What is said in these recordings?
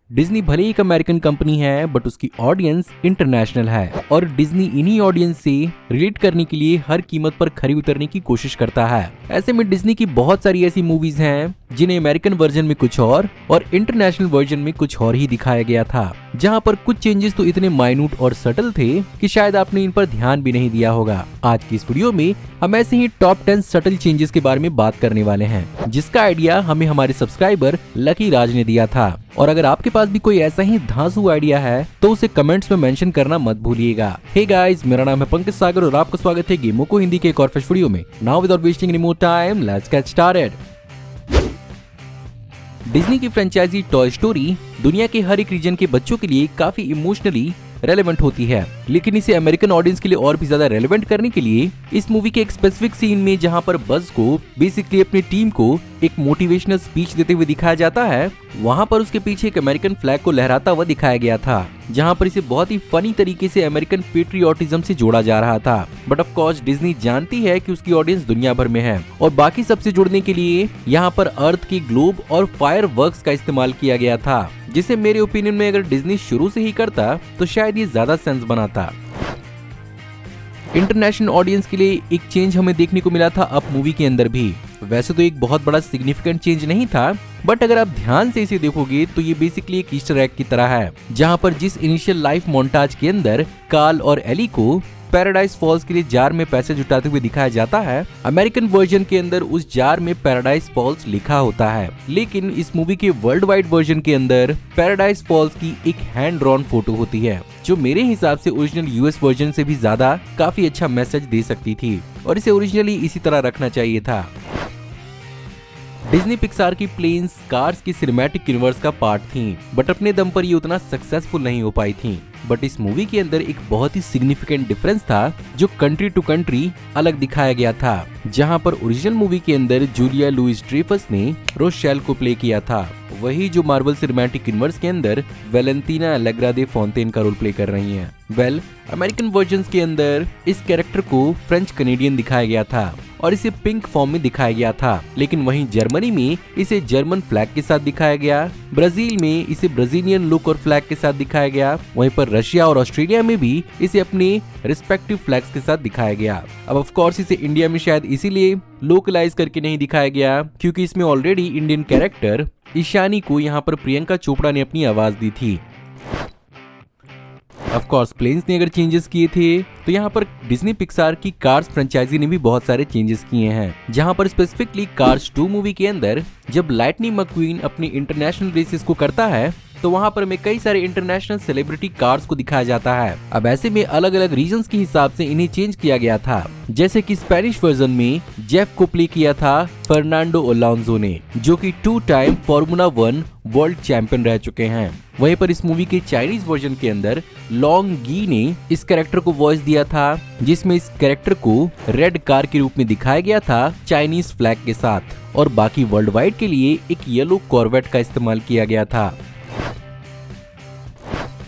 Disney भले ही एक American company है बट उसकी ऑडियंस इंटरनेशनल है और डिज्नी इन्हीं ऑडियंस से रिलेट करने के लिए हर कीमत पर खरी उतरने की कोशिश करता है। ऐसे में डिज्नी की बहुत सारी ऐसी मूवीज हैं जिन्हें अमेरिकन वर्जन में कुछ और इंटरनेशनल वर्जन में कुछ और ही दिखाया गया था, जहां पर कुछ चेंजेस तो इतने माइन्यूट और सटल थे कि शायद आपने इन पर ध्यान भी नहीं दिया होगा। आज की इस वीडियो में हम ऐसे ही टॉप 10 सटल चेंजेस के बारे में बात करने वाले हैं, जिसका आइडिया हमें हमारे सब्सक्राइबर लकी राज ने दिया था। और अगर आपके पास भी कोई ऐसा ही धांसू आइडिया है तो उसे कमेंट्स में मेंशन करना मत भूलिएगा। हे गाइस, मेरा नाम है पंकज सागर और आपका स्वागत है गेमों को हिंदी के एक और फ्रेश वीडियो में। Now without wasting any more time, let's get started. Disney की फ्रेंचाइजी टॉय स्टोरी दुनिया के हर एक रीजन के बच्चों के लिए काफी इमोशनली रेलेवेंट होती है, लेकिन इसे अमेरिकन ऑडियंस के लिए और भी ज्यादा रेलेवेंट करने के लिए इस मूवी के एक स्पेसिफिक सीन में जहां पर बज को बेसिकली अपनी टीम को एक मोटिवेशनल स्पीच देते हुए दिखाया जाता है, वहां पर उसके पीछे एक अमेरिकन फ्लैग को लहराता हुआ दिखाया गया था, जहां पर इसे बहुत ही फनी तरीके से अमेरिकन पेट्रियोटिज्म से जोड़ा जा रहा था। बट ऑफ कोर्स डिज्नी जानती है कि उसकी ऑडियंस दुनिया भर में है और बाकी सबसे जुड़ने के लिए यहाँ पर अर्थ की ग्लोब और फायर वर्क्स का इस्तेमाल किया गया था, जिसे मेरे ओपिनियन में अगर डिज्नी शुरू से ही करता तो शायद ये ज्यादा सेंस बनाता। इंटरनेशनल ऑडियंस के लिए एक चेंज हमें देखने को मिला था अप मूवी के अंदर भी। वैसे तो एक बहुत बड़ा सिग्निफिकेंट चेंज नहीं था, बट अगर आप ध्यान से इसे देखोगे तो ये बेसिकली एक ईस्टर एग की तरह है, जहां पर जिस इनिशियल लाइफ मोन्टाज के अंदर कार्ल और एली को पैराडाइज फॉल्स के लिए जार में पैसे जुटाते हुए दिखाया जाता है, अमेरिकन वर्जन के अंदर उस जार में पैराडाइज फॉल्स लिखा होता है, लेकिन इस मूवी के वर्ल्ड वाइड वर्जन के अंदर पैराडाइज फॉल्स की एक हैंड ड्रॉन फोटो होती है, जो मेरे हिसाब से ओरिजिनल यूएस वर्जन से भी ज्यादा काफी अच्छा मैसेज दे सकती थी और इसे ओरिजिनली इसी तरह रखना चाहिए था। डिज्नी पिक्सार की प्लेन्स कार्स की सिनेमैटिक यूनिवर्स का पार्ट थी, बट अपने दम पर ये उतना सक्सेसफुल नहीं हो पाई थी। बट इस मूवी के अंदर एक बहुत ही सिग्निफिकेंट डिफरेंस था जो कंट्री टू कंट्री अलग दिखाया गया था, जहां पर ओरिजिनल मूवी के अंदर जूलिया लुइस ड्रेफस ने रोशेल को प्ले किया था, वही जो मार्वल सिनेमैटिक यूनिवर्स के अंदर वैलेंटीना एलेग्रा दे फोंटेन का रोल प्ले कर रही हैं। अमेरिकन वर्जन्स के अंदर इस कैरेक्टर को फ्रेंच कनेडियन दिखाया गया था और इसे पिंक फॉर्म में दिखाया गया था, लेकिन वहीं जर्मनी में इसे जर्मन फ्लैग के साथ दिखाया गया, ब्राजील में इसे ब्राजीलियन लुक और फ्लैग के साथ दिखाया गया, वहीं पर रशिया और ऑस्ट्रेलिया में भी इसे अपने रिस्पेक्टिव फ्लैग्स के साथ दिखाया गया। अब ऑफ कोर्स इसे इंडिया में शायद इसीलिए लोकलाइज करके नहीं दिखाया गया क्योंकि इसमें ऑलरेडी इंडियन कैरेक्टर ईशानी को यहाँ पर प्रियंका चोपड़ा ने अपनी आवाज दी थी। ऑफ कोर्स प्लेन्स ने अगर चेंजेस किए थे तो यहाँ पर डिज्नी पिक्सार की कार्स फ्रेंचाइजी ने भी बहुत सारे चेंजेस किए हैं, जहाँ पर स्पेसिफिकली कार्स 2 मूवी के अंदर जब लाइटनिंग मक्वीन अपनी इंटरनेशनल रेसेस को करता है तो वहाँ पर में कई सारे इंटरनेशनल सेलिब्रिटी कार्स को दिखाया जाता है। अब ऐसे में अलग अलग रीजन्स के हिसाब से इन्हें चेंज किया गया था, जैसे कि स्पेनिश वर्जन में जेफ को प्ले किया था फर्नांडो अलोंसो ने, जो कि 2 टाइम फॉर्मूला 1 वर्ल्ड चैंपियन रह चुके हैं। वहीं पर इस मूवी के चाइनीज वर्जन के अंदर लॉन्ग गी ने इस कैरेक्टर को वॉइस दिया था, जिसमें इस कैरेक्टर को रेड कार के रूप में दिखाया गया था चाइनीज फ्लैग के साथ, और बाकी वर्ल्ड वाइड के लिए एक येलो कॉर्वेट का इस्तेमाल किया गया था।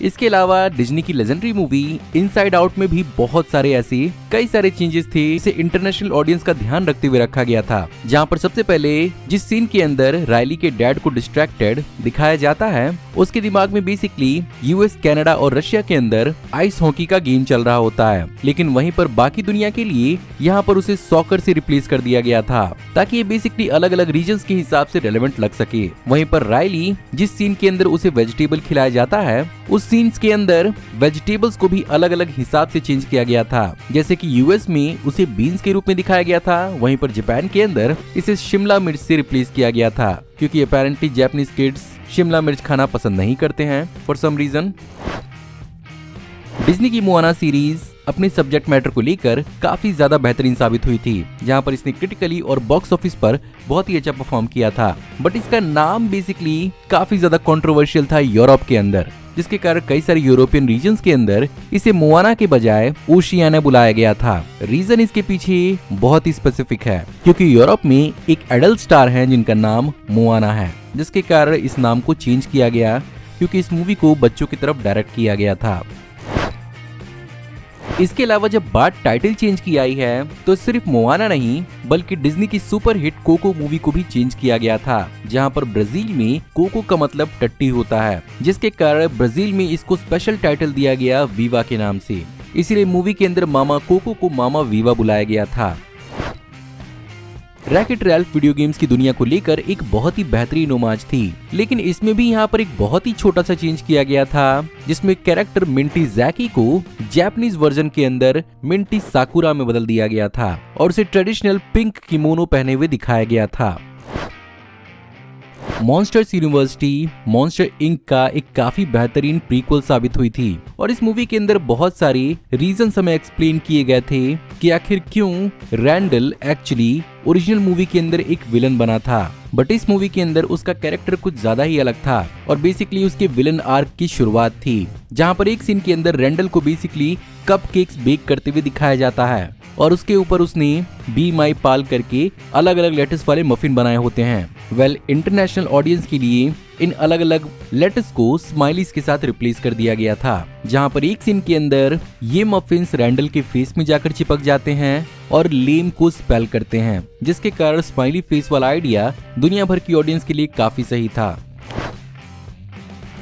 इसके अलावा डिज्नी की लेजेंडरी मूवी इनसाइड आउट में भी बहुत सारे ऐसे कई सारे चेंजेस थे, इसे इंटरनेशनल ऑडियंस का ध्यान रखते हुए रखा गया था, जहां पर सबसे पहले जिस सीन के अंदर रायली के डैड को डिस्ट्रैक्टेड दिखाया जाता है, उसके दिमाग में बेसिकली यूएस, कनाडा और रशिया के अंदर आइस हॉकी का गेम चल रहा होता है, लेकिन वहीं पर बाकी दुनिया के लिए यहाँ पर उसे सॉकर से रिप्लेस कर दिया गया था, ताकि ये बेसिकली अलग अलग रीजन्स के हिसाब से रेलेवेंट लग सके। वहीं पर रायली जिस सीन के अंदर उसे वेजिटेबल खिलाया जाता है, उस सीन्स के अंदर वेजिटेबल्स को भी अलग अलग हिसाब से चेंज किया गया था, जैसे कि यूएस में उसे बीन्स के रूप में दिखाया गया था, वहीं पर जापान के अंदर इसे शिमला मिर्च से रिप्लेस किया गया था, क्योंकि अपेरेंटली जापानीज किड्स शिमला मिर्च खाना पसंद नहीं करते हैं फॉर सम रीजन। डिज्नी की मोआना सीरीज अपने सब्जेक्ट मैटर को लेकर काफी ज्यादा बेहतरीन साबित हुई थी, जहां पर इसने क्रिटिकली और बॉक्स ऑफिस पर बहुत ही अच्छा परफॉर्म किया था, बट इसका नाम बेसिकली काफी ज्यादा कंट्रोवर्शियल था यूरोप के अंदर, जिसके कारण कई सारे यूरोपियन रीजन्स के अंदर इसे मोआना के बजाय ओशियाना बुलाया गया था। रीजन इसके पीछे बहुत ही स्पेसिफिक है, क्योंकि यूरोप में एक एडल्ट स्टार है जिनका नाम मोआना है, जिसके कारण इस नाम को चेंज किया गया, क्योंकि इस मूवी को बच्चों की तरफ डायरेक्ट किया गया था। इसके अलावा जब बात टाइटल चेंज की आई है तो सिर्फ मोआना नहीं बल्कि डिज्नी की सुपर हिट कोको मूवी को भी चेंज किया गया था, जहां पर ब्राजील में कोको का मतलब टट्टी होता है, जिसके कारण ब्राजील में इसको स्पेशल टाइटल दिया गया वीवा के नाम से। इसीलिए मूवी के अंदर मामा कोको को मामा वीवा बुलाया गया था। रैकेट रैल्फ वीडियो गेम्स की दुनिया को लेकर एक बहुत ही बेहतरीन होमाज थी, लेकिन इसमें भी यहाँ पर एक बहुत ही छोटा सा चेंज किया गया था, जिसमें कैरेक्टर मिंटी जैकी को जापानीज वर्जन के अंदर मिंटी साकुरा में बदल दिया गया था और उसे ट्रेडिशनल पिंक किमोनो पहने हुए दिखाया गया था। मॉन्स्टर्स यूनिवर्सिटी मॉन्स्टर इंक का एक काफी बेहतरीन प्रीक्वल साबित हुई थी और इस मूवी के अंदर बहुत सारे रीजन हमें एक्सप्लेन किए गए थे कि आखिर क्यों रैंडल एक्चुअली ओरिजिनल मूवी के अंदर एक विलन बना था, बट इस मूवी के अंदर उसका कैरेक्टर कुछ ज्यादा ही अलग था और बेसिकली उसके विलन आर्क की शुरुआत थी, जहां पर एक सीन के अंदर रैंडल को बेसिकली कपकेक्स बेक करते हुए दिखाया जाता है और उसके ऊपर उसने बी माई पाल करके अलग अलग लेटेस्ट वाले मफिन बनाए होते हैं। इंटरनेशनल ऑडियंस के लिए इन अलग अलग लेटर्स को स्माइलीज के साथ रिप्लेस कर दिया गया था, जहां पर एक सीन के अंदर ये मफिन्स रैंडल के फेस में जाकर चिपक जाते हैं और लेम को स्पेल करते हैं, जिसके कारण स्माइली फेस वाला आइडिया दुनिया भर की ऑडियंस के लिए काफी सही था।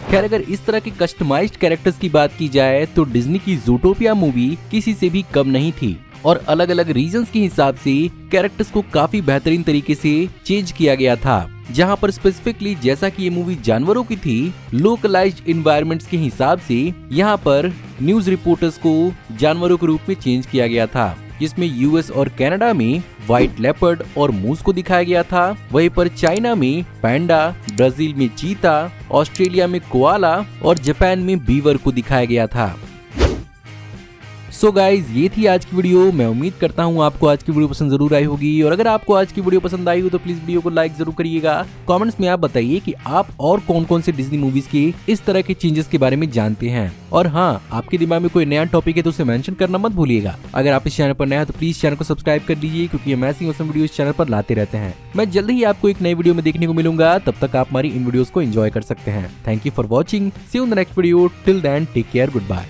खैर, अगर इस तरह के कस्टमाइज्ड कैरेक्टर्स की बात की जाए तो डिज्नी की ज़ूटोपिया मूवी किसी से भी कम नहीं थी और अलग अलग रीजन्स के हिसाब से कैरेक्टर्स को काफी बेहतरीन तरीके से चेंज किया गया था, जहां पर स्पेसिफिकली जैसा कि ये मूवी जानवरों की थी, लोकलाइज्ड एनवायरनमेंट्स के हिसाब से यहाँ पर न्यूज रिपोर्टर्स को जानवरों के रूप में चेंज किया गया था, जिसमें यूएस और कनाडा में व्हाइट लेपर्ड और मूस को दिखाया गया था, वहीं पर चाइना में पैंडा, ब्राजील में चीता, ऑस्ट्रेलिया में कोआला और जापान में बीवर को दिखाया गया था। सो गाइज, ये थी आज की वीडियो। मैं उम्मीद करता हूँ आपको आज की वीडियो पसंद जरूर आई होगी और अगर आपको आज की वीडियो पसंद आई हो तो प्लीज वीडियो को लाइक जरूर करिएगा। कमेंट्स में आप बताइए कि आप और कौन कौन से डिज्नी मूवीज के इस तरह के चेंजेस के बारे में जानते हैं और हाँ, आपके दिमाग में कोई नया टॉपिक है तो उसे मेंशन करना मत भूलिएगा। अगर आप इस चैनल पर नया है तो प्लीज चैनल को सब्सक्राइब कर लीजिए, क्योंकि हम ऐसी औसम वीडियो इस चैनल पर लाते रहते हैं। मैं जल्द ही आपको एक नई वीडियो में देखने को मिलूंगा, तब तक आप हमारी इन वीडियोस को एंजॉय कर सकते हैं। Thank you for watching, see you in the next video, till then take care, good bye.